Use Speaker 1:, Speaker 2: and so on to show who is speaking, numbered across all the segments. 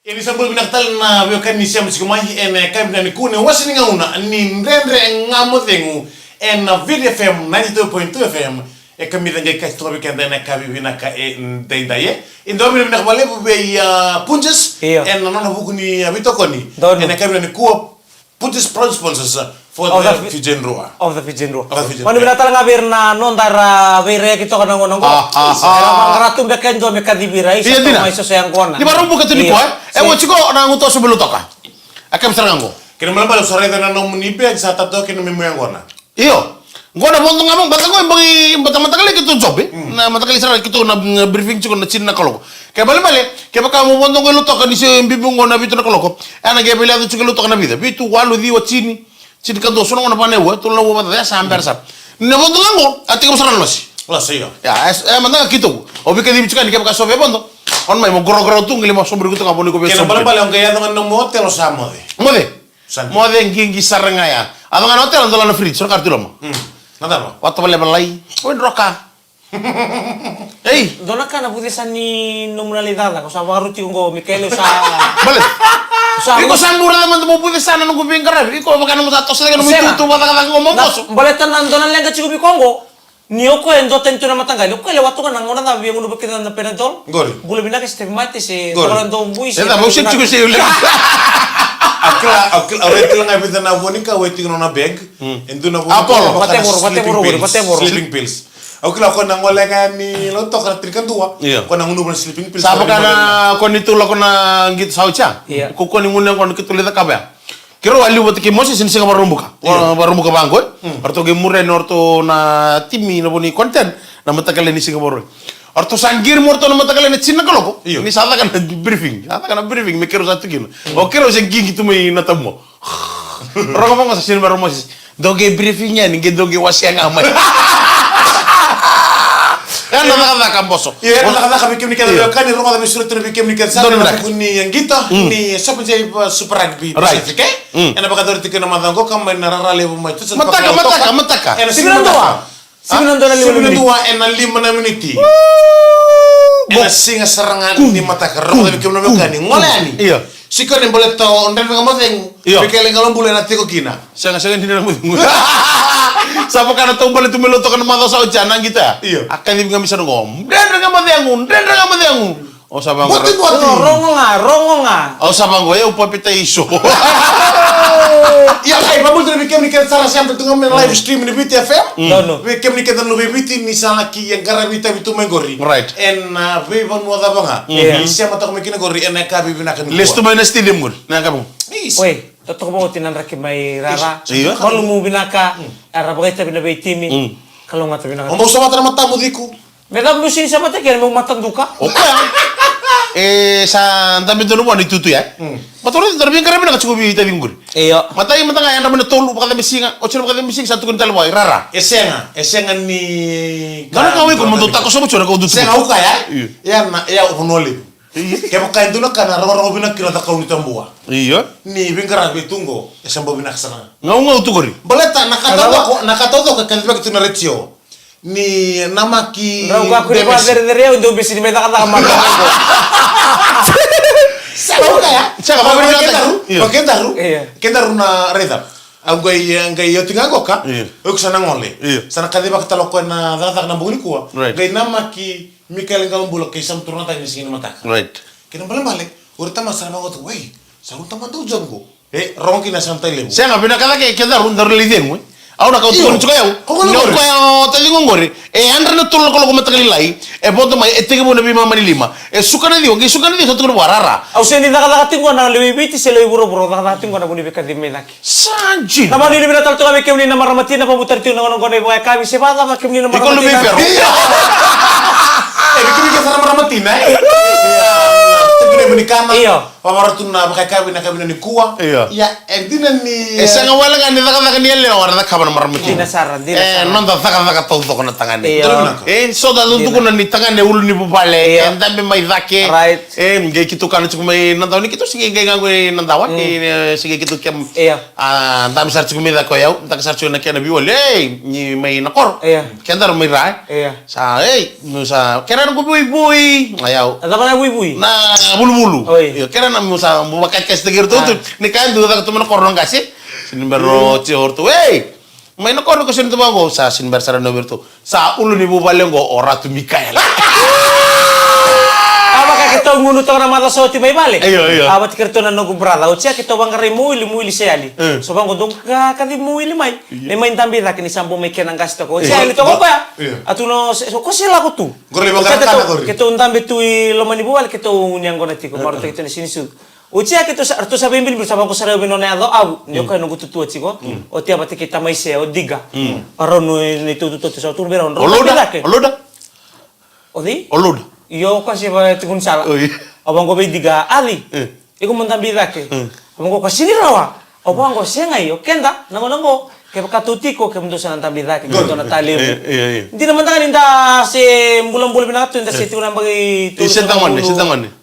Speaker 1: Ini sambal binaktal na kan ni siam sikumai kan ni kune wasini ngauna ni ndendre ngamotengu video FM 92.2 FM kami dangai kai to weekend na kabi binaka deindaye indomi binak bale be punches nana bukuni abitokoni kami ni kuwa punches sponsors for the Fijenroa
Speaker 2: of the Fijenroa. Manu binatal ngabir na nondara vere kita kana ngonong. Mangaratum beken do mekadibirai sa mai so sayang kona.
Speaker 3: Di baru buka tuni ko wachiko na nguto so belutoka. Akam serangango.
Speaker 1: Kena malamba sore na no munipe sa tato kena memuyangona.
Speaker 3: Iyo. Ngona bondo ngamong batango bagi batang-batang kita job na matakali sara kita na briefing chiko na chinna koloko. Kaya bale kaya baka mo bondo ngelo toka ni se mbibungo na bitu na koloko. Ana ge bele adu chiko lutoka na vida. Bitu walu di wachini. Chini kan doso na pane wa tulna wa bata sa amber sa. Ne bondo ngango ati ko sara losi.
Speaker 1: Losi yo.
Speaker 3: Ya manda kitu. Obi ka di bitu kan kaya baka sobe bondo. On mai mo goro tungli mo sombri kutu ngaboni ko be.
Speaker 1: Kena bale ang kaya no motel lo sa mode.
Speaker 3: Mode ngingi saranga ya. Adonga hotel ndola na fridge so kartulo mo.
Speaker 1: Nada mo.
Speaker 3: Waktu balik balai, poin roka. Hey,
Speaker 2: dona kana budesan ni nominalidad ko sa waruti ko Michele sa.
Speaker 3: Balik. Iko sambura naman mo budesan nang gubing karab. Iko makano mo sa tos lagi mo tutu bata ngomong boso.
Speaker 2: Baletan nan dona lenga chiku bi Kongo. Niyo ko endo tento na matanggal. Ko le watu kana ngona na biang uno bekitan na penadol.
Speaker 1: Gori.
Speaker 2: Bule binaka ste mate se torando buisi.
Speaker 3: Eda mo chiku se ule.
Speaker 1: Akla awet lang ay bitan na vonika waiting na bag. Endo na
Speaker 3: Apollo,
Speaker 2: patebor.
Speaker 1: Sleeping pills. Akla ko nang wala nga ni lo to ka trikan tuwa. Ko nang uno sleeping pills.
Speaker 3: Sabo kana ko nitulo ko na git saucha. Ko ko ni ngune ko kitulita kabya. Kiro ali wati ki mosi sin singa barumbuka. Barumbuka bangko. Orto ge murre norto na timi no boni content na matakale ni singa boro. Orto sangir morto na matakale ni chinna koloko. Ni sada kan briefing. Sada kan briefing me kiro satu kilo. O kiro se gingi tu me natamo. Rogo mo sa sin baro mosi. Doge briefingnya ni ge doge wasiang amai. Kan nakaka kamboso.
Speaker 1: Iya, nakaka bikin nikah kan ni rogo da misuru tu bikin nikah sa na kuni yang kita ni sopo jay super rugby Pacific. Ena baka dorti kana madango kam na rarale mo ito.
Speaker 3: Mataka.
Speaker 2: Siminando
Speaker 1: ena 5 meniti. Ena singa serangan ni mataka rogo da bikin no kani. Ngolani.
Speaker 3: Iya.
Speaker 1: Sikon yang boleh tahu, ndel ngamoteng. Bikin ngalong boleh nanti ko kina.
Speaker 3: Sanga hindi na mo. Sapa kana tong boleh tumeloto kana mata sa ujana kita.
Speaker 1: Iya.
Speaker 3: Akan di bisa ngom. Dendra ngamotengu. O sabang
Speaker 2: rongo nga.
Speaker 3: O sabang goye upapita iso.
Speaker 1: Iya, ay babul tu bikin nikah salah siam tu ngom live stream ni BT FM.
Speaker 2: No.
Speaker 1: Bikin nikah dan lebih BT ni salah ki yang garabita bitu menggori.
Speaker 3: Right.
Speaker 1: En bebon mo da banga. Siya matak mekin gori en ka bibina kan.
Speaker 3: Lesto may na stadium gur. Na kamu.
Speaker 2: Oy, toto mo tinan rakib may rara.
Speaker 3: Iya.
Speaker 2: Kalau mo binaka, ara bagay tabi na baytimi. Kalau nga tabi na.
Speaker 1: Ombo sa mata na mata mo diku.
Speaker 2: Medam lusin sa mata kaya mo matanduka.
Speaker 3: Okay. Sa dami doon mo nitutu ya. Matulog darbi karami na kacubi tabi ngur.
Speaker 2: Iyo.
Speaker 3: Matay mata nga yan naman natulu baka misinga. O sino baka mising satu kuntal boy rara.
Speaker 1: Esenga ni.
Speaker 3: Gano kawin ko mo tako sa mo chura ko dutu.
Speaker 1: Senga uka ya. Ya honoli. Kaya kaya doon ka na rawa binak kira ta kauni tambua.
Speaker 3: Iya.
Speaker 1: Ni bingkara bitungo esambo binak sana.
Speaker 3: Ngau tugori.
Speaker 1: Baleta nakatodo ka kandiba kitu na retio. Ni nama ki
Speaker 2: Rauga ko ba dere undo bisi ni meta kata kamar.
Speaker 1: Sao kaya?
Speaker 3: Saka ba
Speaker 1: Kentaru na reda. Anggai yo tinga goka. Uk sana ngole. Sana kandiba kita loko na data na buli kuwa. Gai nama ki Mikael ngam bulak kay sam turna tayo singin mataka.
Speaker 3: Right.
Speaker 1: Kina balik. Urta masama ko to. Wey, sa urta man to janggo. Rong kina santay lebo.
Speaker 3: Saya nggak pindah kata kayak kita rundar lideng, we. Aku nak kau turun juga ya. Kau yang tadi ngomong anda nak turun kalau kau matakali lai. Bodoh mai, tiga puluh lima mani lima. Suka nanti, satu kena warara.
Speaker 2: Aku sendiri nak kata tinggal na lebih biti sih lebih buru-buru nak tinggal na buni bekat di melaki.
Speaker 3: Sanji.
Speaker 2: Nama ini bila tahu kami kemuni nama ramatina pemutar tiun nongon nongon ibu kami siapa nama kemuni nama
Speaker 3: ramatina. Ikut lebih fair.
Speaker 1: Bikin sama ramatina. Menikah
Speaker 2: iya
Speaker 1: pamaratu na kami ni kuwa ya endina ni
Speaker 3: sanga wala nga ni taka ni le wala kaban marmiti
Speaker 2: dinasaran
Speaker 3: non da taka to ko na tangani so da lu ko na ni tangane ulu ni bupale ndambe mai dake nge kitu kan cuk mai nandaw ni kitu sige nge ngango nandawan ni sige kitu kem ndam sar cuk mi da ko yaw tak sar cuk na kena bi wole ni mai nakor kendar mai ra sa no sa kenan ko buy ayaw
Speaker 2: ada mana buy
Speaker 3: na bulu-bulu.
Speaker 2: Oh, iya.
Speaker 3: Kira na musa mu bakat kas tegir tu ni kan tu tak temen korong kasih. Sin bero cior tu. Hey. Main korong ko sin tu bango sa sin ber sarano bertu. Sa ulu ni bu balengo ora tu Mikael.
Speaker 2: Apa kita ngunu tong na mata so ti may bale?
Speaker 3: Iyo.
Speaker 2: Apa ti kerto na no gumbrada. O tia kita bang kare muili seali. So bang dong ka di muili mai. Le mai tambi da kini sambo me kenang gasto ko. Seali to ko pa. Atu no so ko sila ko tu.
Speaker 1: Gorli bakar kana gorli.
Speaker 2: Kita untambe tu lo mani bual kita unyang gona ti ko maro kita ni sini su. O tia kita arto sabe bil sama ko sare bino na ado au. Nyo ka no gutu tu ti ko. O tia bati kita mai se o diga. Aro no ni tu so tu beron.
Speaker 3: Oloda.
Speaker 2: Odi?
Speaker 3: Oloda.
Speaker 2: Iyo kasi ba tikun sala. Abang ko be diga ali. Iku mentambi dake. Abang ko kasini rawa. Abang ko senga iyo kenda nango ke pakatuti ko ke mundusan ntambi dake gitu na tali.
Speaker 3: Iya.
Speaker 2: Hindi naman tangan inda si bulan-bulan binakato inda si tiurang bagi
Speaker 3: tu. Sentangan.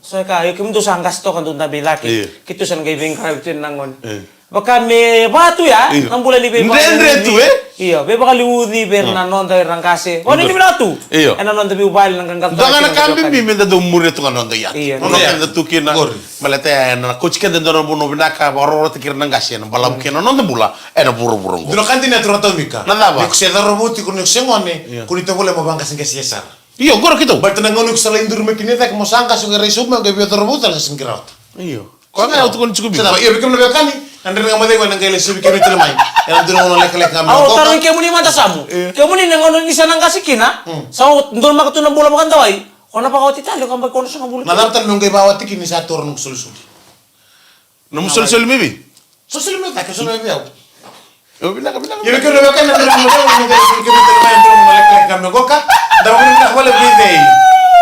Speaker 2: So ka iyo ke mundusan gasto kan ntambi dake. Kito san gay bengkar itu nangon. Baka me batu ya, ang bulan ni beba.
Speaker 3: Ndre tu
Speaker 2: Iya, beba kali udi ber nanon dari rangkase. Oh ni binatu.
Speaker 3: Iya.
Speaker 2: Nanon tapi ubal nang kangkat.
Speaker 3: Dangan kambi mi menda do mure tu kanon do ya.
Speaker 2: Iya.
Speaker 3: Ono kenda tu kina. Malete na coach kenda do no binaka baro te kirna ngasi na balam kina non bula ena buru.
Speaker 1: Dino kanti na troto mika.
Speaker 3: Nadaba.
Speaker 1: Nik se robuti kun sengone, kun ito bole mo bangka sing kesesar.
Speaker 3: Iyo, goro kito.
Speaker 1: Berarti nang ngono sala indur me kineta mo sangka suga resume ga biyo robuta la sing kirot.
Speaker 3: Iyo. Ko nga auto kun cukup.
Speaker 1: Sedaba iyo bikin lebih kani. Andre nga mate ko nang kele subi kemi telemay. Yang dino ngono lek ngam.
Speaker 2: Aw tarong kemu ni mata samu. Kemu ni ngono ni sanang kasikina. Sa ndol makatu na bola makan tawai. Kona pa ko titalo kambal kono sa ngabulu.
Speaker 1: Nadam nung kay bawat kini sa turno sulusuli.
Speaker 3: No musul mibi.
Speaker 1: Susul me ta ke susul me yaw.
Speaker 3: Yo binaka.
Speaker 1: Iyo bikin lebih kani andre mo kemi telemay ndol mo lek ngam goka. Dama ko nak wala bidey.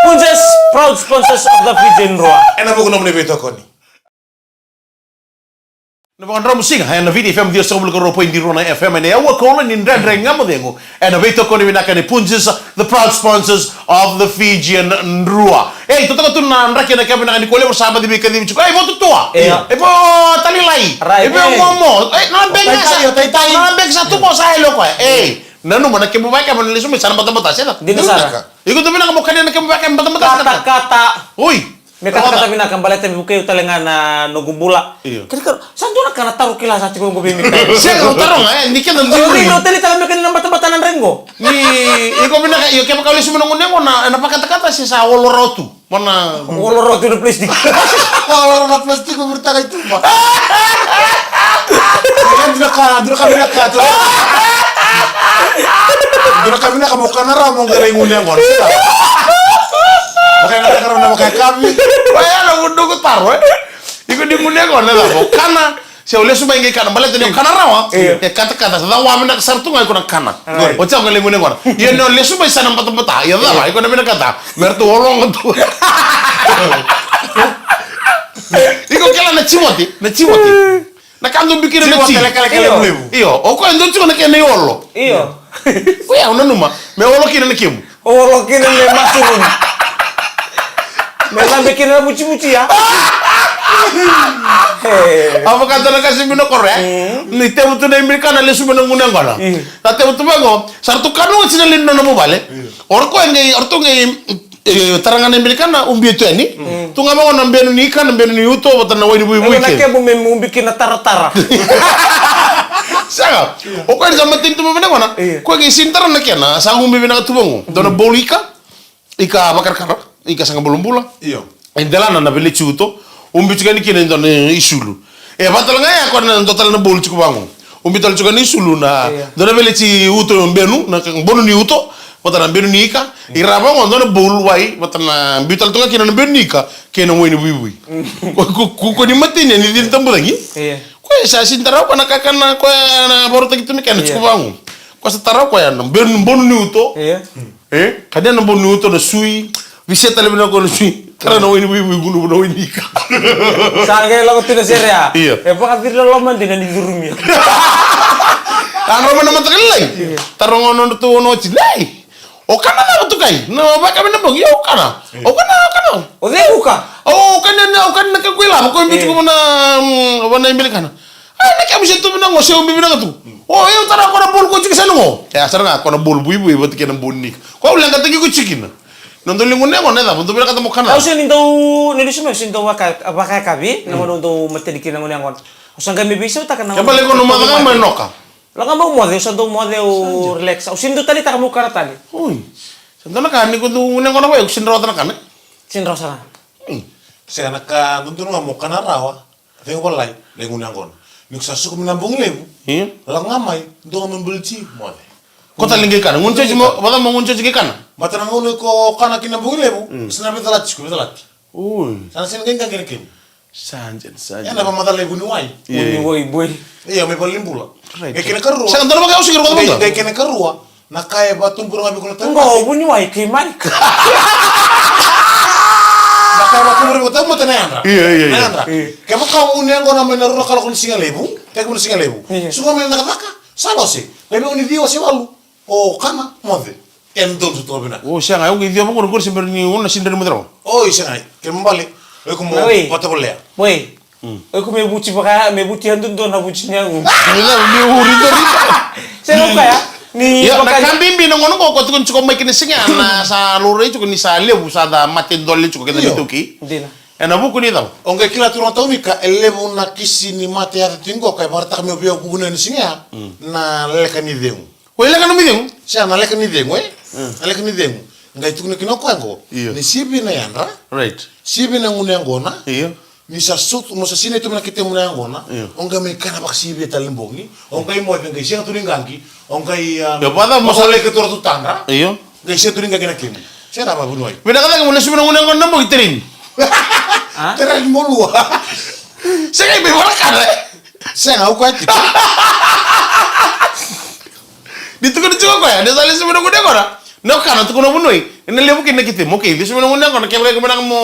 Speaker 2: Punjes proud sponsors of the Fijian Roa.
Speaker 1: Ena bugo nomne beto koni.
Speaker 3: Na bang musika na video FM dia sobul ko ropo indi rona FM ne awa ko ni ndre ngamo dengo na veto ko ni binaka ni Punjes the proud sponsors of the Fijian Nrua. To to na nrake na kabina ni kole bersama di bikadi bicu. Voto tua. Po talilai. Po momo. Na benga sa na benga sa tu po sa elo ko. Nanu mana ke bubai ka manlisu me sana bata-bata sila.
Speaker 2: Dinasara.
Speaker 3: Iko to binaka mo kanina ke bubai ka bata-bata.
Speaker 2: Kata-kata.
Speaker 3: Oi.
Speaker 2: Me kata-kata binakang balete buke utalengan na nugubula. Kira santo na kana taruh kila sa tiko gobi mi.
Speaker 3: Siya ko tarong ni kan
Speaker 2: Ni hotel talam kan nang bata-batanan rengo.
Speaker 3: Ni iko binaka iyo ke makawli sumunong na pakata-kata si sa olorotu. Mana
Speaker 2: olorotu na plastic.
Speaker 1: Olorotu na plastic ko bertaga itu, Pak. Dura kami na kamu kanara mo galing ngunyang kon. Makanya nggak karena nama kayak kami.
Speaker 3: Wah, lo udah gue taruh. Ikut di mulia gue nela. Karena saya oleh supaya nggak karena balik tadi karena rawa. Kata-kata setelah wah menak sartu nggak ikut karena. Bocah nggak limunya gue. Ya no oleh supaya sana empat. Ya lah, ikut namanya kata. Mertu olong itu. Ikut kela na cimoti. Na kandu bikin na cimoti. Iyo. Oko endo cuma na kena yolo.
Speaker 2: Iyo.
Speaker 3: Wah, ya udah numa. Me olo kina na kim.
Speaker 2: Olo kina na masuk. Memang bikin muci-muci ya.
Speaker 3: Apa kata nak kasih bina Korea? Ni temu tu na Amerika na lesu bina ngunang kala. Ta temu tu bago, sartu kanu sina lindo na mo bale. Orko ngai tarangan Amerika na umbi tu ni. Tu ngaba na mbenu ni kan mbenu ni uto batan na wadi bui bui.
Speaker 2: Nak ke bumi bikin tara-tara.
Speaker 3: Saga. Oko ni sama tim tu bina kona. Ko ngai sintaran na kena sa umbi bina tu bango. Dona bolika. Ika bakar kara. Ika sanga bulumbula.
Speaker 1: Iyo.
Speaker 3: Indalana na beli chuto. Umbi chukani kine ndo isulu. Batal ngaya ko na total na bol chuko bango. Umbi tal chukani isulu na. Ndo na beli chi uto mbenu na bonu ni uto. Patana mbenu ni ika. Iraba ngo ndo na bol wai. Patana bital tunga kine na mbenu ni ika. Kene ngweni bui. Ko ni matini ni din tambu lagi. Ko sa sintara ko na kakana ko na borota gitu ni kene chuko bango. Ko sa tara ko ya mbenu bonu ni uto. Kadang na bonu ni uto na sui. Bisa tali bina ko sui. Tara na wini gunu na wini ka.
Speaker 2: Saan kayo lagot na serya?
Speaker 3: Iya.
Speaker 2: Baka tira laman din na nidurumi.
Speaker 3: Ano man naman tagalay. Tarong ano to no chilay. O kana na to kay. No ba kami na bang yo kana. O kana.
Speaker 2: O de ka.
Speaker 3: O kana ka kuila ko imbi ko na wana imbi kana. Ay nakam siya to na ngo siya umbi na to. O yo tara ko na bol ko chiki sa ngo. Ya sara nga ko na bol bui bati kana bonni. Ko ulang ka tagi ko chicken. Nonton lingunnya mau neta, untuk bila ketemu kana.
Speaker 2: Kau sih nintau semua nintau pakai kabi, namun untuk mati dikirim yang kon. Usang kami bisa tak kenal.
Speaker 3: Yang paling kono mata kan main noka.
Speaker 2: Lo kan mau model, usang tuh model relax. Usin tuh tadi tak kamu karat tadi.
Speaker 3: Oi. Santana kan ni kudu nguneng kono apa? Usin rawatan kan?
Speaker 2: Sin rasa.
Speaker 1: Saya nak kan tuntun ngamuk kana rawa. Tengok balai, lengun yang kon. Nik sasuk menambung lebu.
Speaker 3: Iya.
Speaker 1: Lang ngamai, do membelci mole.
Speaker 3: Kota linggi kan, ngunci cuma, bata mau ngunci juga kan?
Speaker 1: Mata nang ngono ko kana kinambung lebu. Senapi telat ko telat.
Speaker 3: Oi.
Speaker 1: Sana sini kan kene kene.
Speaker 3: Sanjen.
Speaker 1: Ya na mata lebu ni wai.
Speaker 2: Boy.
Speaker 1: Iya, me paling bula.
Speaker 3: Right.
Speaker 1: Kene kerua.
Speaker 3: Saya kan pakai usir kota bata.
Speaker 1: Kene kerua. Nakaya batung kurang abi kono tan.
Speaker 2: Enggak, bunyi wai kiman.
Speaker 1: Nakaya batung kurang kota mo tanayandra.
Speaker 3: Iya.
Speaker 1: Tanayandra. Kamu kau unyang kono menaruh kalau kono singa lebu. Kayak kono singa lebu. Suka men nakaka. Salo sih. Lebu ni dio sih walu. Oh, kana mode. Endon su tobina.
Speaker 3: Oh, siang ayo gitu apa kono kursi berni una sindar mudro.
Speaker 1: Oh, isengai. Kamu balik. Aku mau foto boleh.
Speaker 2: Boy. Aku me buci handun tuh na buci nyangu.
Speaker 3: Bila ni rito.
Speaker 2: Saya lupa ya. Ni
Speaker 3: Ya, na kambimbi na ngono ko tukun cukup may kinisinga na sa lure cukup ni sa lebu sa da matin dolli cukup kita dituki.
Speaker 2: Dina.
Speaker 3: Na buku ni daw.
Speaker 1: Onge kila turun tahu mika elebu na kisi ni mate ya tinggo kai marta kami obio kubuna ni singa na leka ni demu.
Speaker 3: Wala ka namideng.
Speaker 1: Siya na leka ni demu na leka ni demu. Ngai tukuni kinoko yango.
Speaker 3: Iyo.
Speaker 1: Ni sibi na yandra.
Speaker 3: Right.
Speaker 1: Sibi na ngune ngona.
Speaker 3: Iyo.
Speaker 1: Ni sa sut mo sa sine tu na kite muna ngona.
Speaker 3: Iyo.
Speaker 1: Onge me kana bak sibi talimbongi. Onge mo ngai siya tuningangi. Onge
Speaker 3: Ya, pada
Speaker 1: mo
Speaker 3: masa-
Speaker 1: sa leka tur tu tandra.
Speaker 3: Iyo.
Speaker 1: Ngai siya tuningangi na kimi. Siya na ba bunuai.
Speaker 3: Beda kata kamu nasi menang nang nang iterin.
Speaker 1: Tera ni molua.
Speaker 3: Saya be wala kan.
Speaker 1: Siya ngau kwa ti.
Speaker 3: Ditukun juga ko ya. Dia sali sebenarnya ko ora. No kana tukun bunoi. Ina lebu kin nakite mo kay. Disu menang nang kaya kaya menang mo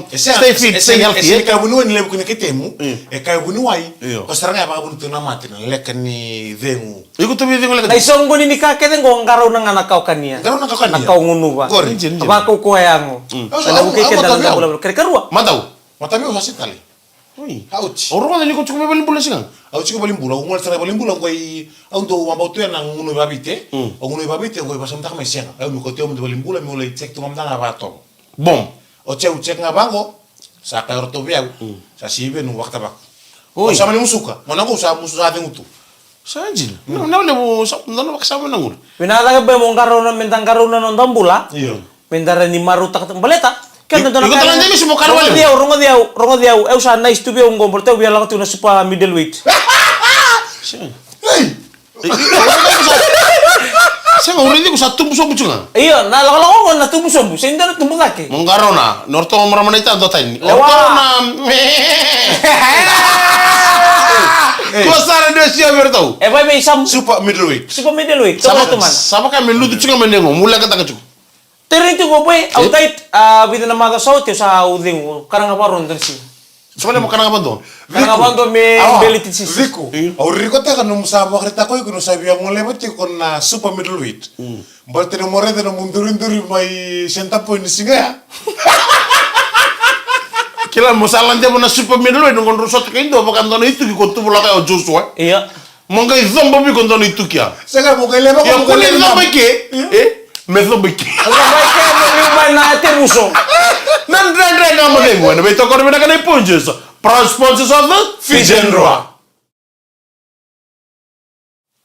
Speaker 3: stay fit, stay healthy.
Speaker 1: Ese kaya bunu ni lebu kene ketemu, kaya bunu wai.
Speaker 3: Iyo.
Speaker 1: Pasaranga apa bunu tuna mati na leka ni vengu.
Speaker 3: Iku tuh bilang
Speaker 2: Na
Speaker 3: lagi.
Speaker 2: isong guni ni kakek ngong ngaraw nang anak kau kania.
Speaker 1: Ngaraw nang kau kania?
Speaker 2: Nakau ngunu ba.
Speaker 1: Gori.
Speaker 2: Apa kau kuayango. Sana bukai
Speaker 1: Aku
Speaker 2: kita
Speaker 1: tahu.
Speaker 2: dalam bola kere kerua.
Speaker 3: Matau.
Speaker 1: Mata mi usasi tali.
Speaker 3: Oi.
Speaker 1: Ouch.
Speaker 3: Orang ada ni ko cukup beli bulan singang.
Speaker 1: Au chiko balimbula, ungal tsara balimbula ngoi au ndo wambautu na ngunu babite. Ngunu babite ngoi basam tak mesenga. Au mi koteo ndo balimbula mi olai cek tu mamda ngabato.
Speaker 3: Bom.
Speaker 1: O cek ngabango. Sa ka orto biau. Sa sibe nu wakta bak.
Speaker 3: Oi.
Speaker 1: O sama ni musuka. Mona ko sa musuka de ngutu.
Speaker 3: Sanjil. Não levo, não kasama nangul.
Speaker 2: Binala ba mong ngaraw na mentang ngaraw na nong dambula.
Speaker 1: Iyo.
Speaker 2: Mendara ni maruta katong baleta. Kan
Speaker 3: Iku talang demi semua karwa
Speaker 2: rongo dia. Eu sa nice to be un gombor teu biar lang tu na super middleweight.
Speaker 1: Hey.
Speaker 3: Saya ngurus ini kusat tumbuh sobu cunga.
Speaker 2: Iya, na lang na tumbo sombu. Sa indara tumbo kake.
Speaker 3: Menggaro na, norto meramana itu atau tadi.
Speaker 2: Lewa.
Speaker 3: Orto na. Kuasara dia siapa bertahu?
Speaker 2: Eh, may isang
Speaker 1: Super middleweight.
Speaker 2: super middleweight.
Speaker 3: Sama
Speaker 2: Tama tuman.
Speaker 3: sama kan melu tu cunga mendengo, mulai kata kecukup.
Speaker 2: Terin tu go boy, au tait bida na mata saut sa uding. Karang apa ron si.
Speaker 3: Sebenarnya mau kenapa tuh?
Speaker 2: Karang apa to me beliti si.
Speaker 1: Rico. Au Rico ta kanu musa ba krita ko kuno sabi ang lebat ko na super middleweight. Balte no more de no mundurin-duri mai senta point singa.
Speaker 3: Kila masalah dia mana super middle itu kon rusot kain do pakan tono itu ko tu bola kayak Joshua.
Speaker 2: Iya.
Speaker 3: Mongga zombo bi kon tono itu kia.
Speaker 1: Sega mo kay leba
Speaker 3: Ya
Speaker 1: ko
Speaker 3: kunin zombo ke? Me zombo ke.
Speaker 2: Ang may kaya mo na ate muso.
Speaker 3: Nan dre ngamo de mo, be to ko be na kanai punjes. Pro sponsors of the Fijenroa.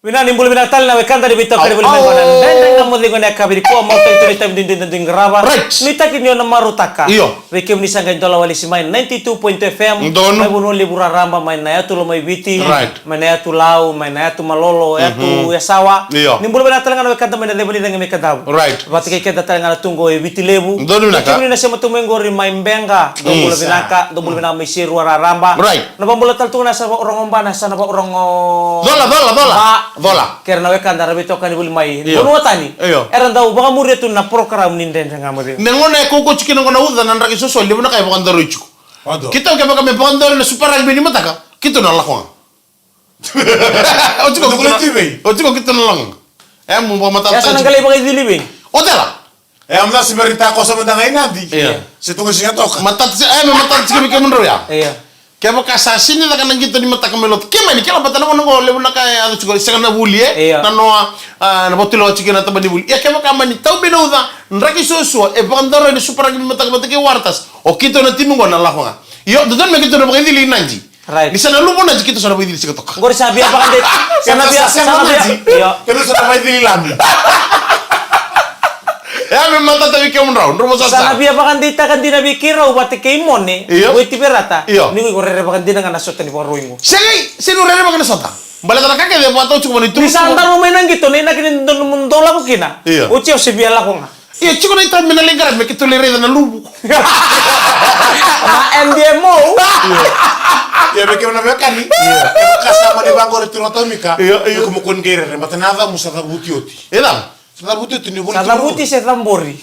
Speaker 2: Wina nimbul bina tal na wekanda di bito kare bulmen konan. Dan ngamo de gona kabiri ko mo tay tay tay din graba.
Speaker 3: Right.
Speaker 2: Nita kinyo na marutaka.
Speaker 3: Iyo.
Speaker 2: Wekem ni sangay dola wali si main 92.2 FM.
Speaker 3: Dono.
Speaker 2: May buno libura ramba main na yatu lo may biti.
Speaker 3: Right.
Speaker 2: Main na yatu lau, main na yatu malolo, yatu yasawa.
Speaker 3: Iyo.
Speaker 2: Nimbul bina tal ngana wekanda main na lebali dengan mekadaw.
Speaker 3: Right.
Speaker 2: Bati kay kada tal ngana tunggo e biti lebu.
Speaker 3: Dono binaka.
Speaker 2: Wekem ni na siya matumenggo ri main benga. Dombula binaka, dombula binaka may siru ramba.
Speaker 3: Right.
Speaker 2: Nabambula tal tunga na sa orang ombana sa naba orang
Speaker 3: Dola.
Speaker 2: Karena wekan dara beto kan buli mai.
Speaker 3: Iyo.
Speaker 2: Bono watani.
Speaker 3: Iyo.
Speaker 2: Era ndau baka murid tu na program ninden nga mo de.
Speaker 3: Nengone ko ko chikin ngona uza nan raki so libu na kay pakan daro ichu.
Speaker 1: Ado.
Speaker 3: Kita ke pakan me pakan daro na super rugby ni mataka. Kita na lakwa. Ocho ko kita na lang. Mo mata.
Speaker 2: Ya sana kali baka dilibi.
Speaker 3: Otela.
Speaker 1: Amna si Marita ko sa mandang ay nadi.
Speaker 3: Iya.
Speaker 1: Si tungo singa toka.
Speaker 3: Mata me mata chikin ke munro ya.
Speaker 2: Iya.
Speaker 3: Kaya kasa sini tak kanang gitu di mata kamelot. Kaya ni kala batana mo ngo lebu nakaya ado chukori sanga na buli
Speaker 2: Iya.
Speaker 3: na noa na botilo chikina tabani buli. Ya kaya kamani tau benauda nraki soso e bandaro ni super agi mata ke wartas. O kito na timungo na lahonga. Yo dodon me kito na bagay dili nanji.
Speaker 2: Right.
Speaker 3: Di sana lumo nanji kito sana bagay dili sikatok.
Speaker 2: Ngor sabi apa kan dit? Sana biya Iya.
Speaker 1: Kaya sa may dililan.
Speaker 3: Ya memang tatawi kaya unraw. Nrumo
Speaker 2: Sana
Speaker 3: sasa.
Speaker 2: biya pa kan dit kan di nabi kira ubati kay mone.
Speaker 3: Iya.
Speaker 2: Wait tiberata.
Speaker 3: Iya.
Speaker 2: Ni ko re pa kan din nga nasot ni paruingo.
Speaker 3: Sige, sino rere magana sota. Bala tara kake de bato chukuma ni tu.
Speaker 2: Bisa antar mo nang gitu ni nakin don mundola ko kina.
Speaker 3: Iya.
Speaker 2: Uci o sibiala ko nga.
Speaker 3: Iya chukuna ita minalengkara me kito lere na lubu.
Speaker 2: Na NDMO.
Speaker 1: Ya beke na beka ni. Kasama ni bango retinotomika.
Speaker 3: Iya.
Speaker 1: Kumukun gere matanada musata butioti.
Speaker 3: Edam.
Speaker 1: Sata butioti ni boni.
Speaker 2: Sadabuti se tambori.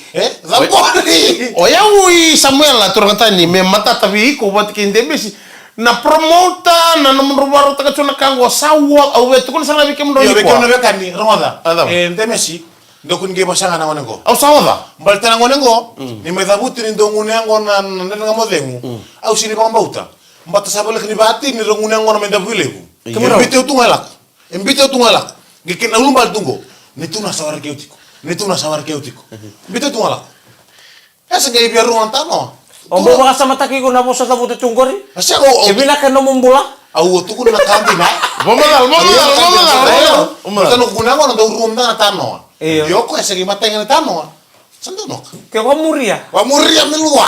Speaker 1: Zambori.
Speaker 3: Oya ui Samuel la turang tani me mata tabi ko bat kinde besi na promota na nomor baru taka chuna kango sawa au wetu kun sana bikem ndo
Speaker 1: Ya beke na
Speaker 3: ko.
Speaker 1: beka ni romoda.
Speaker 3: Adam.
Speaker 1: Ndemesi ndokun ge basanga na ngonengo.
Speaker 3: Au sawa da.
Speaker 1: Mbaltana ngonengo ni medabuti ni ndongune ngo na ndena ngodengu. Au sini pambauta. Mbata sabole kni bati ni rongune ngo na mendabulebu. Mbite utungalak. Mbite utungalak. Gikin alumbal tungo. Nituna sawar keutiko. Nituna sawar keutiko. Mbite utungalak. Esa ngai biar ruang tano.
Speaker 2: Ombo baka sa mataki ko na mo sa tabuti tungkori.
Speaker 1: Asa o
Speaker 2: Ibina ka no mumbula.
Speaker 1: au tu kuna kambi na.
Speaker 3: Bomadal.
Speaker 1: Tano kuna ngo ndo ruang na tano.
Speaker 2: Iyo.
Speaker 1: Yoko esa gi matenga tano. Sando no.
Speaker 2: Ke ko muria.
Speaker 1: Wa muria melua.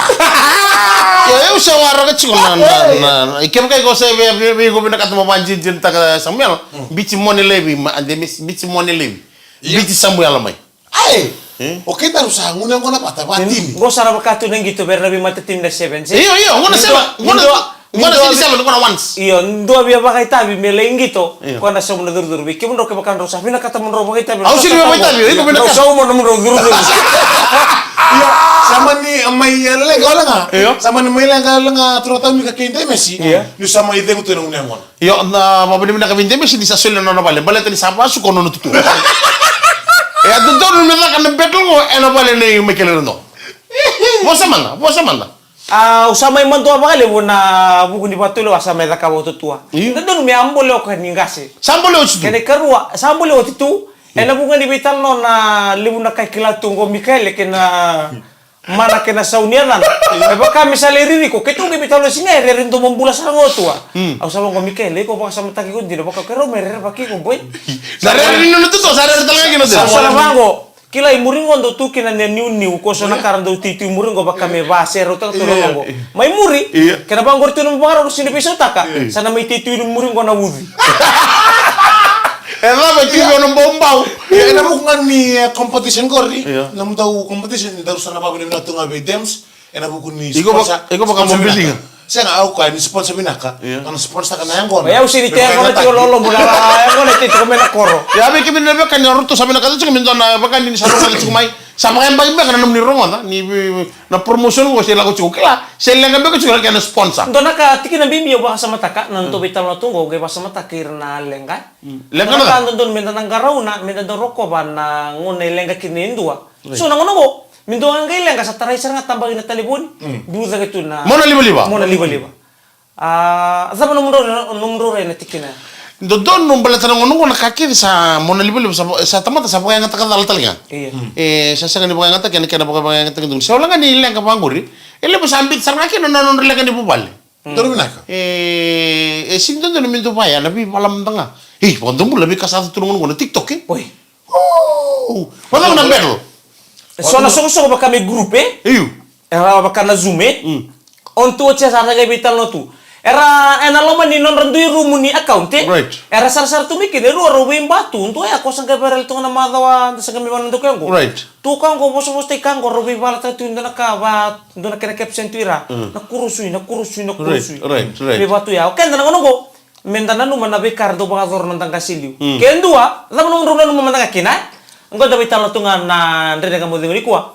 Speaker 3: Ya eu sawara ka chuna na ikem kai ko se be go bina katmo banjin jin taka Samuel bici mone lebi ma ande bici mone lebi. Bici Samuel mai.
Speaker 1: Ai. O que tá usando ngune ngo na pata batini.
Speaker 2: Go sara bakatu nang gitu ber nabi mata tim na 7.
Speaker 3: Iyo, ngona sema. Ngona sini sema ngona once.
Speaker 2: Iyo, ndo biya bakay tabi meleng gitu.
Speaker 3: Iyo.
Speaker 2: Ko na sa mo na dur bi. Kim ndo ke bakan ro sa bina kata mo ro bakay tabi.
Speaker 3: Au sini bakay tabi, iko bina
Speaker 2: Sa mo na mo ro dur.
Speaker 1: Iya, sama ni mai lenga lenga.
Speaker 3: Iya.
Speaker 1: Sama ni mai lenga lenga trota mi ka kende mesi.
Speaker 2: Iya.
Speaker 1: Ni sama ide mutu nang ngon.
Speaker 3: Yo na mabini na kabinde mesi di sasole na bale bale tani sapa su kono tutu. Ya tutu no na kan betul ngo ena bale ne mekele no. Bosa manda.
Speaker 2: Usama iman tua bakali na buku di patulo asama ida kawo tutua.
Speaker 3: Iya.
Speaker 2: Nandun mi ambole o kaningase.
Speaker 3: Sambole o tutu.
Speaker 2: Kene karua sambole o titu. Ena bunga di bital no na libu na kai kilatungo Mikael kena mana kena saunianan. Eba kami saleriri ko ketu di bital no singa rerin to membulas rango tua. Au sama ko Mikael ko baka sama taki ko dino baka kero merer baki ko boy.
Speaker 3: Sare ni no tutu sare talaga gino de.
Speaker 2: Sa bango. Kila imuringo ndo tu kina ne niu ko so na karando titu imuringo baka me base ro to longo. Mai muri. Kena bangor tu no bangaro sini piso taka. Sana mai titu imuringo na wudi.
Speaker 3: Ela ba kibo no bombao.
Speaker 1: Ya ena bukan ni competition gori.
Speaker 3: Iya.
Speaker 1: Nam tahu competition daru sana ba bini na tunga be dems. Ena bukan ni
Speaker 3: Iko baka mobilinga.
Speaker 1: Saya nggak tahu kan sponsor binaka. Karena sponsor kan yang gon.
Speaker 2: Ya usini te ko na tiko lolo mula ko na tiko me na koro.
Speaker 3: Ya be kimin na be kan yoruto sabi na kada chika min na baka ni sa ronga chika mai. Sama kan bagi be kan ni ronga ni na promotion ko sila ko chukla. Sila nga be ko chukla kan sponsor.
Speaker 2: Dona ka tiki na bimbi ba sa mataka nan to bital na tungo kay sa matakir na lenga.
Speaker 3: Lenga na.
Speaker 2: Kan don men nang garaw na men don roko ba na ngone lenga kinindua. So nangono mo mindo ang kailan ka sa tracer nga tambagin na talibon. Duda ka tu na.
Speaker 3: Mona liba.
Speaker 2: Mona liba. Zama numero rin na tikina.
Speaker 3: Dodon nung balatan ng unong na kakir sa mona liba sa tamata sa pagkaya nga takadal talaga.
Speaker 2: Iya.
Speaker 3: Sa nga ni pagkaya nga takaya na pagkaya nga takadal. Sa wala nga ni ilang kapanguri. Ele ba sambit sa nga kino nanon rin nga ni bubal.
Speaker 1: Daru binaka.
Speaker 3: Sindon doon namin dupaya. Nabi palam nga. Pagkandang mo labi kasata tulungan ko na TikTok eh.
Speaker 2: Oy.
Speaker 3: Wala ko nambero.
Speaker 2: So na so ba kami grup
Speaker 3: Iyo.
Speaker 2: Era ba kana zoom On tu cia sa kay bital no tu. Era enaloman ni non randu rumu ni account
Speaker 3: Right.
Speaker 2: Era sar tu mikir ro wim batu untu ya ko sang berel tu na madawa sa kami man ndo ko.
Speaker 3: Right.
Speaker 2: Tu kan ko boso boste kan ko robi bala ta tu ndana ka ba ndana kena caption tuira. Na kurusui.
Speaker 3: Right.
Speaker 2: Be batu ya. Ken ndana ngono go. Mendana nu mana be kardo ba dor nang kasiliu. Ken dua, la no ro nu mana kina. Engko da bital tu na ndre ka mo dengi kwa.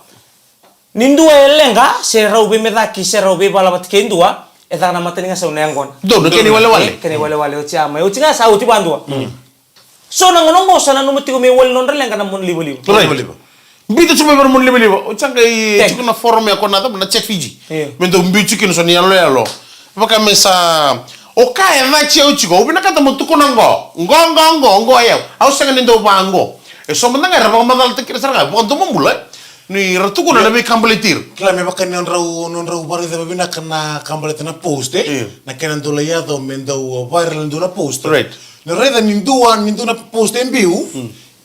Speaker 2: Nindu elenga se robi medaki se robi bala bat ken dua. Eta na mata ninga sa unengon.
Speaker 3: Doon, kini wale-wale.
Speaker 2: Kini wale-wale o chama. O chinga sa uti bandua. So nang ngono sa na numiti ko me wal non relen kana mon libo-libo.
Speaker 3: Right. Mbito chuma ber mon libo. O changa i chukuna forum ya kona ta na check Fiji. Mendo mbichu kino so ni alo. Baka mesa okay na cheo chigo ubina kata mutukuna ngo ayo au sanga ndo bango e so manda ngara ba madal te kira sarga bo ndo mula ni ratukuna na be kambaletir
Speaker 1: kila me baka non rau bari da bina kana kambalete na post na kenan do layado mendo viral ndo na post
Speaker 3: Right.
Speaker 1: na reda ninduan na post en biu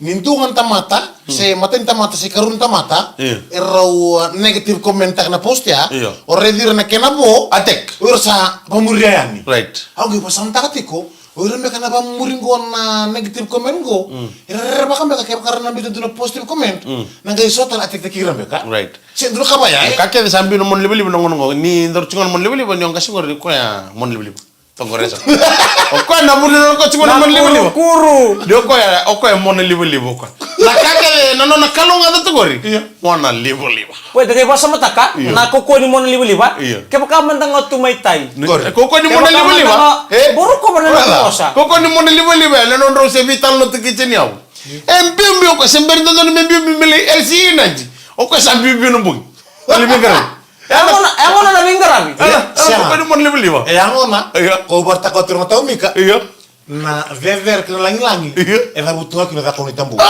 Speaker 1: ninduan tamata se maten tamata se karun tamata erau negative komentar na post ya already na kenabo
Speaker 3: atek
Speaker 1: ursa pamuriani
Speaker 3: right
Speaker 1: au gi pasam takatiko ora me kana pamuringo na negative comment go era baka me ka karena bitu na positive comment nang ga iso tal atek takira me ka
Speaker 3: right
Speaker 1: sendro ka ba ya
Speaker 3: kake de sambi no mon lebeli no ngono ni ndor cingon mon lebeli bo nyong kasi ngori ko ya mon lebeli tongoresa o ko na muri no ko cingon mon lebeli
Speaker 2: kuru
Speaker 3: dio ko ya o ko ya mon lebeli bo ko na kake no na kalonga da tongori wana lebeli ba
Speaker 2: we de basa mataka na koko ni mon libuli ba ke baka mandang otumay tay
Speaker 3: koko ni mon lebeli ba
Speaker 2: boro ko ba na cosa
Speaker 3: koko ni mon lebeli ba le non rose vital no tkichen yaw mbimbi ko sember ndo no mbimbi mili elsi naji o ko sambi bi no bu wali mi garam
Speaker 2: Emang na mingarabi.
Speaker 3: Ko ni mon lebeli ba
Speaker 1: angona ko barta ko turno tau mika
Speaker 3: iya
Speaker 1: na vever ke langi e da butuwa ke da ko ni tambu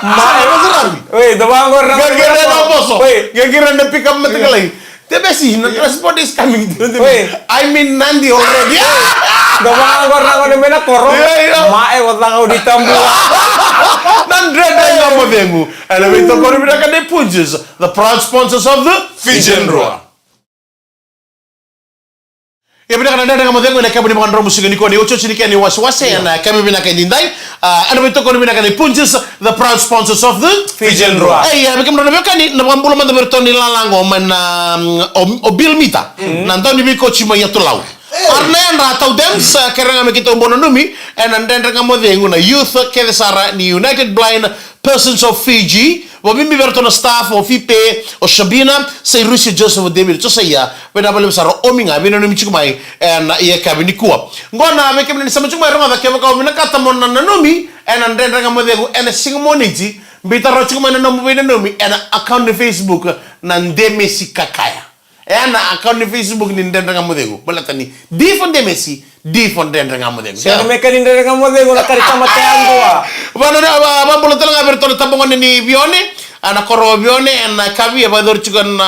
Speaker 2: Ma
Speaker 1: ngarabi
Speaker 2: we da bangor na
Speaker 3: Gagara na boso. Gagara na pick up matagalay. Tebesi, na transport is coming. I mean Nandi already.
Speaker 2: da bangor na ko ni mena koro. Ma wat lang ko ditambu.
Speaker 3: Nandreda na mo dengu. Elevator ko rin ka de punches. The proud sponsors of the Fijenroa. Ya bina kana ndanga modhengo na kabuni mkandro musiki niko ni ucho chini ni waswase na kama bina kaindai ana bitoko ni bina kana punches the proud sponsors of the
Speaker 2: Fijenroa.
Speaker 3: Ya bika mrona bika ni na bambulo manda bertoni lalango mana obil mita na ndoni biko chima ya tulau arna anda tau dem sa keranga mekito mbono numi and ndanga modhengo na youth kedesara ni United Blind Persons of Fiji wabimbi bertona staff of Fipe o Shabina say Russia Joseph David to say ya bena bale saro ominga bena no michumai na ye kabini kuwa ngona meke mni sama chumai ronga ke ka mina kata monna nomi and ndendanga modego and singmoniti bitaro chuma na nomi bena nomi and account na Facebook na ndemesi kakaya and account na Facebook ni ndendanga modego balatani different ndemesi different ndendanga modego
Speaker 2: Siya meka ni ndendanga modego na karita mateangwa
Speaker 3: bana bambulo tanga bertona tabongo ni bione ana koro bione ana kabi ba dor chugan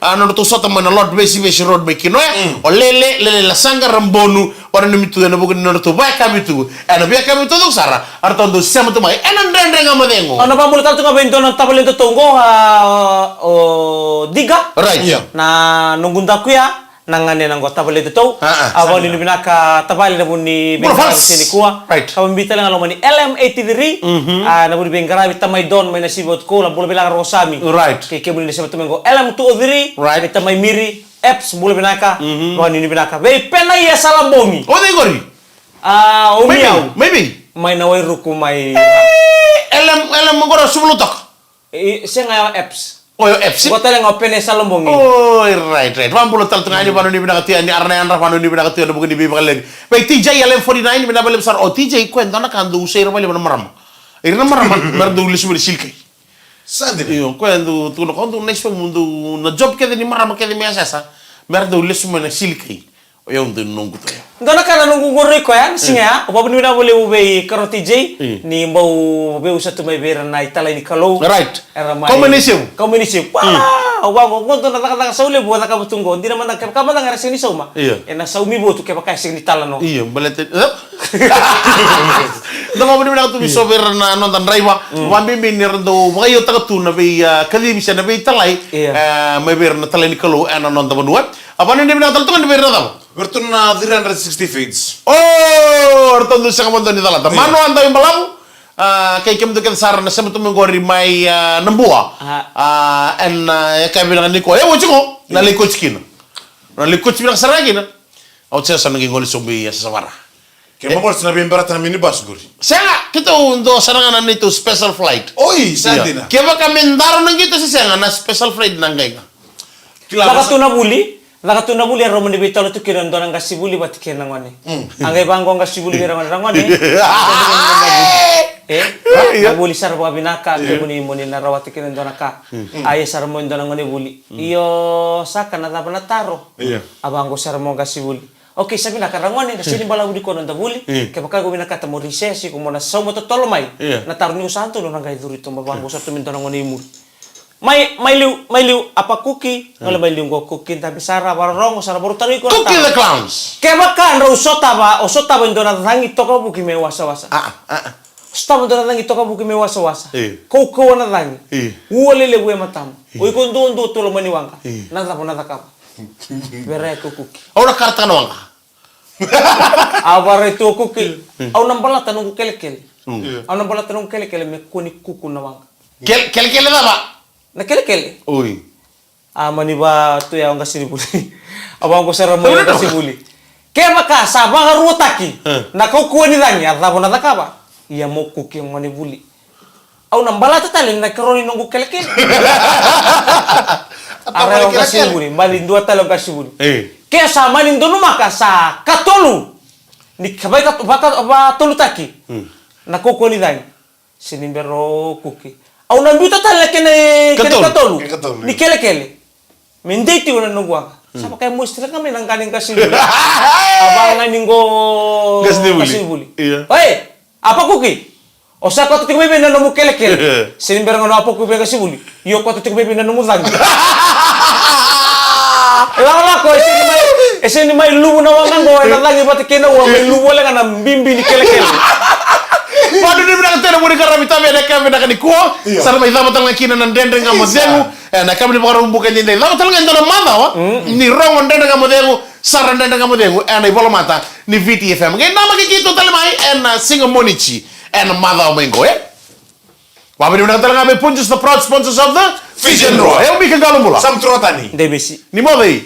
Speaker 3: ana to sota mana lot besi road be kino o lele la sanga rambonu ora ni mitu na bugun no to ba kabi tu ana be kabi tu sara arto do sema to mai ana ndrenga madengo
Speaker 2: ana bambulo tal tunga bento na tabale to tongo o diga
Speaker 3: right
Speaker 2: na nungunda kuya nangane nang gota bale to awal ni binaka tabale na buni bengara sini kuwa kami bita lang alomani LM83 na buni bengara bita may don may nasibot ko la bula bilang rosami
Speaker 3: right
Speaker 2: keke buni nasibot mengo LM203 bita may miri apps bula binaka wani ni binaka be pena ya salambongi
Speaker 3: o de gori
Speaker 2: umiaw
Speaker 3: maybe
Speaker 2: may naway ruku may
Speaker 3: LM ngora sublutok
Speaker 2: siya nga apps
Speaker 3: oh FC
Speaker 2: bota lang open sa lombongi
Speaker 3: oh right wambulo tal tanga ni banu ni binakati ni arna andra banu ni binakati no bugi bi bagal bay TJ LM49 bina balem sar o TJ kwenda na kandu usero bale bana maram irna maram merdu lisbu silke
Speaker 1: sande
Speaker 3: yo kwenda tu no kondu next mundo na job ke ni maram ke ni mesasa merdu lisbu na silke o yo ndu nungu to
Speaker 2: ndona kana nungu gorre ko yan singa o babni na bole ube karo TJ ni mbau be usatu may bera na itala ni kalo
Speaker 3: right komunisip
Speaker 2: wow wango ngondo na taka saule bo taka butunggo hindi naman nagkama na nga sini sauma na saumi bo to kaya pa kasi ni tala no
Speaker 3: iya balete da mo bina to biso ver na non dan raiwa wambi minir do magayo taka tu na be kali bisa na be talai may bera na talai ni kalo ana non da banua apa ni bina tal to ni bera da
Speaker 1: bertuna 360 feeds
Speaker 3: oh artondo sa kamondo ni tala mano anda imbalam kay kem do ken sar na sama tumo gori mai nambua en kay bilang ni ko e wochiko na le coach kina na le coach bilang saragi na o tsa sa ngi ngol sombi ya sawara
Speaker 1: ke mo bol na bimberat na minibus gori
Speaker 3: senga kita undo sarangan nito special flight
Speaker 1: oi sandina
Speaker 3: ke ba kami ndaro nang kita si senga na special flight nang gay
Speaker 2: Lakatuna buli aro mani bitalo tu kiran donang kasibuli bati kiran ngone. Angay bangko ang kasibuli kiran ngone. na buli sar ba binaka ke muni na rawati kin ndona ka ay sar mo ndona ngoni buli iyo saka na tapa na taro abango sar mo kasi buli okay sabi na karangoni na sini bala budi ko nda buli ke baka go binaka ta mo risesi ko mo na so mo to tolo mai na taro ni usanto no ngai duri to mabango sar to ndona ngoni mur mai liu apa kuki ngala mai liu go kuki tapi sara barong sara baru tari ko
Speaker 3: Cookie the Clowns.
Speaker 2: ke baka ro sota ba ndona rangi to ko buki me wasa Stama ndona rangi to ko buki me wasa ko na rangi uole le we matam oi ko ndo tolo mani wanga na ka bere ko kuki
Speaker 3: Ora karta no wanga.
Speaker 2: Abare to kuki au nambala tanu kele au nambala tanu kele me koni kuku na wanga
Speaker 3: Kele daba.
Speaker 2: na kele
Speaker 3: Oi.
Speaker 2: mani ba tu ya nga sini buli abang ko sara mo nga si buli ke maka sa ba rutaki na ko ko ni rangi arda bona ta ba iya mo kuki mani buli au nambala ta talen na kroni nungu kele Are nga si buli mali dua talo ka si buli ke sa mani ndonu maka sa katolu ni kabai ka ba tolu taki na ko ni rangi sini bero kuki au nambuta tala kene katolu ni kele mendeti wala nungwa sama kayak muistra kami nang kaning kasih abangan ninggo kasih buli oi apa kuki osa ko titik bebe na nomu kele sinin berang apa kuki kasih buli yo ko titik bebe na nomu lagi la ko sini mai lubu na wangan go na lagi bati kena wa mai lubu wala kana bimbi ni kele
Speaker 3: Padu ni bilang tena muri karami tabe na kami na kaniko. Sara mai dama tanga kina na ndende nga mozengu. Na kami ni bakara umbuka ndende. Dama tanga ndona mama wa. Ni rongo ndende nga mozengu. Sara ndende nga mozengu. Na ibola mata ni VTFM. Ngai nama kikito tale mai. Na singa monichi. Na mother omengo Wabi ni bilang tanga me punches the proud sponsors of the Fish and Raw. Ubi kagalo mula.
Speaker 1: Sam trotani.
Speaker 2: Debesi.
Speaker 3: Ni mo dei.